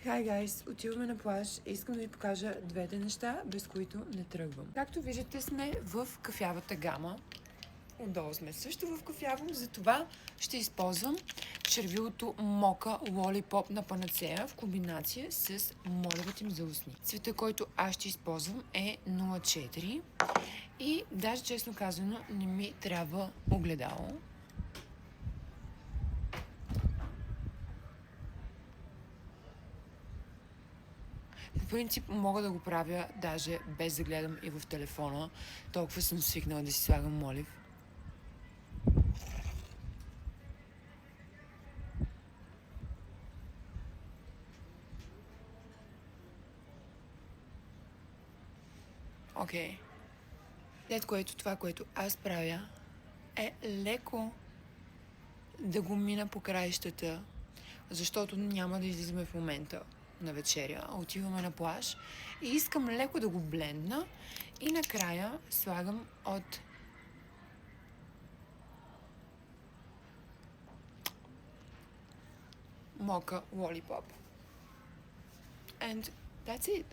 Hi guys, отиваме на плаж и искам да ви покажа двете неща, без които не тръгвам. Както виждате, сме в кафявата гама. Отдолу сме също в кафяво, затова ще използвам червилото Мока Lollipop на Панацея в комбинация с молевата им за устни. Цвета, който аз ще използвам е 04 и даже честно казано не ми трябва огледало. По принцип мога да го правя даже без да гледам и в телефона. Толкова съм свикнала да си слагам молив. Окей. След което това, което аз правя, е леко да го мина по краищата, защото няма да излизаме в момента на вечеря, а отиваме на плаж и искам леко да го блендна и накрая слагам от Mocha Lollipop. And that's it.